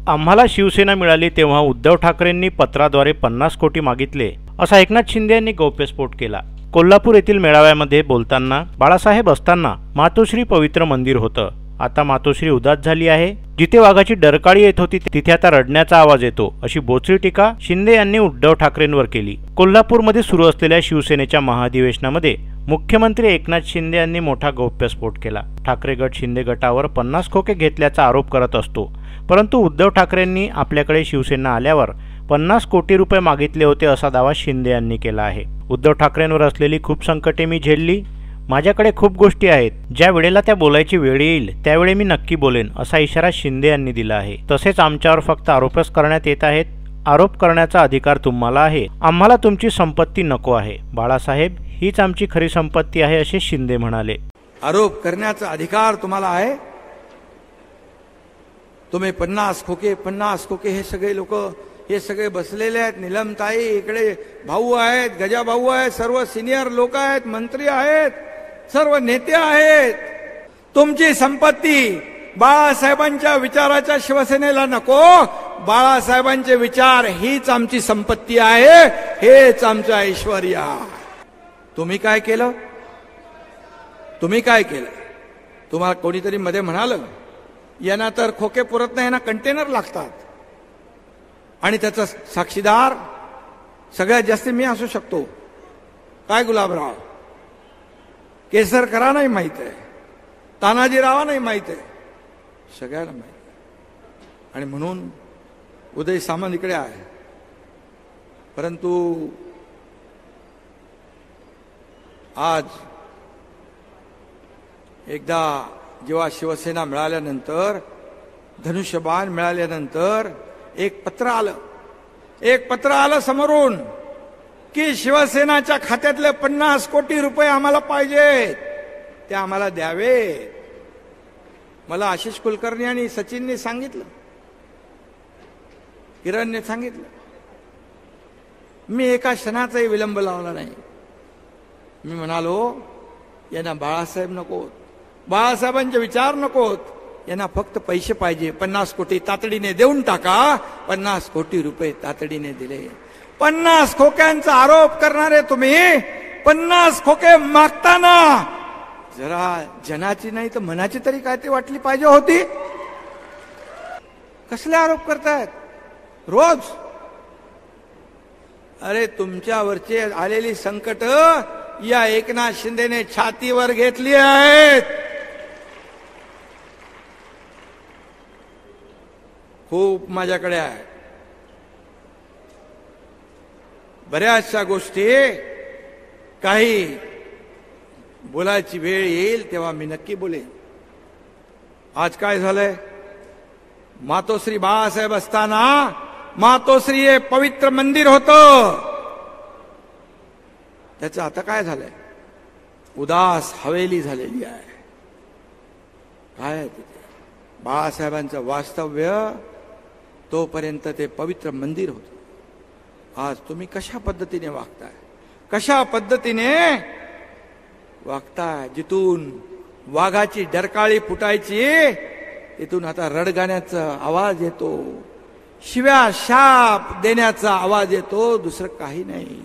आम्हाला शिवसेना मिळाली तेव्हा उद्धव ठाकरेंनी पत्राद्वारे 50 कोटी मागितले, असा एकनाथ शिंदे यांनी गौप्यस्फोट केला। कोल्हापूर येथील मेळाव्यामध्ये बोलताना बाळासाहेब असताना मातोश्री पवित्र मंदिर होतं, आता मातोश्री उदास झाली आहे। जिथे वाघाची डरकाळी येत होती तिथे आता रडण्याचा आवाज येतो, अशी बोचरी टीका शिंदे यांनी उद्धव ठाकरेंवर केली। कोल्हापूरमध्ये सुरू असलेल्या शिवसेनेच्या महाधिवेशनामध्ये मुख्यमंत्री एकनाथ शिंदे यांनी मोठा गौप्यस्फोट केला। ठाकरे गट शिंदे गटावर 50 खोके घेतल्याचा आरोप करत असतो, परंतु उद्धव ठाकरेंनी आपल्याकडे शिवसेना आल्यावर 50 कोटी रुपये मागितले होते, असा दावा शिंदे यांनी केला आहे। उद्धव ठाकरेंवर असलेली खूप संकटे मी झेलली, माझ्याकडे खूप गोष्टी आहेत, ज्या वेळेला त्या बोलायची वेळ येईल त्यावेळी मी नक्की बोलेन, असा इशारा शिंदे यांनी दिला आहे। तसेच आमच्यावर फक्त आरोपच करण्यात येत आहेत, आरोप करण्याचा अधिकार तुम्हाला आहे, आम्हाला तुमची संपत्ती नको आहे, बाळासाहेब हीच आमची खरी संपत्ती आहे, असे शिंदे म्हणाले। आरोप करण्याचा अधिकार तुम्हाला आहे, तुम्ही 50 खोके हे सगळे लोक, हे सगळे बसलेले आहेत। निलमताई इकडे भाऊ आहेत, गजा भाऊ आहेत, सर्व सिनियर लोक आहेत, मंत्री आहेत, सर्व नेते आहेत। तुमची संपत्ती बाळासाहेबांच्या विचाराच्या शिवसेनेला नको, बाळासाहेबांचे विचार हीच आमची संपत्ती आहे, हेच आमचं ऐश्वर्य। तुम्ही काय केलं? तुम्हाला कोणीतरी मध्ये म्हणालं यांना तर खोके पुरत नाही, यांना कंटेनर लागतात, आणि त्याचा साक्षीदार सगळ्यात जास्त मी असू शकतो। काय गुलाबराव, केसरकरा नाही माहित आहे, तानाजीराव नाही माहित आहे, सगळ्यांना माहित आहे। आणि म्हणून उदय सामंत इकडे आहे, परंतु आज एकदा जेव्हा शिवसेना मिळाल्यानंतर, धनुष्यबाण मिळाल्यानंतर एक पत्र आलं समोरून की शिवसेनाच्या खात्यातले 50 कोटी रुपये आम्हाला पाहिजेत, ते आम्हाला द्यावे। मला आशिष कुलकर्णी आणि सचिनने सांगितलं, किरणने सांगितलं, मी एका क्षणाचाही विलंब लावला नाही। मी म्हणालो यांना बाळासाहेब नकोत, बाळासाहेबांचे विचार नकोत, यांना फक्त पैसे पाहिजे, 50 कोटी तातडीने देऊन टाका। 50 कोटी रुपये तातडीने दिले। 50 खोक्यांचा आरोप करणारे तुम्ही 50 खोके मागताना जरा जनाची नाही तर मनाची तरी काय ते वाटली पाहिजे होती। कसले आरोप करतायत रोज? अरे तुमच्यावरचे आलेली संकट या एकनाथ शिंदेने छातीवर घेतली आहेत। खूप माझ्याकडे आहे, बऱ्याचशा गोष्टी, काही बोलायची वेळ येईल तेव्हा मी नक्की बोलेन। आज काय झालंय? मातोश्री बाळासाहेब असताना मातोश्री हे पवित्र मंदिर होतं, त्याचं आता काय झालंय? उदास हवेली झालेली आहे। काय आहे तिथे? बाळासाहेबांचं वास्तव्य तोपर्यंत ते पवित्र मंदिर होतं। आज तुम्ही कशा पद्धतीने वागताय? जिथून वाघाची डरकाळी फुटायची तिथून आता रडगाण्याचा आवाज येतो, शिव्या शाप देण्याचा आवाज येतो, दुसरं काही नाही।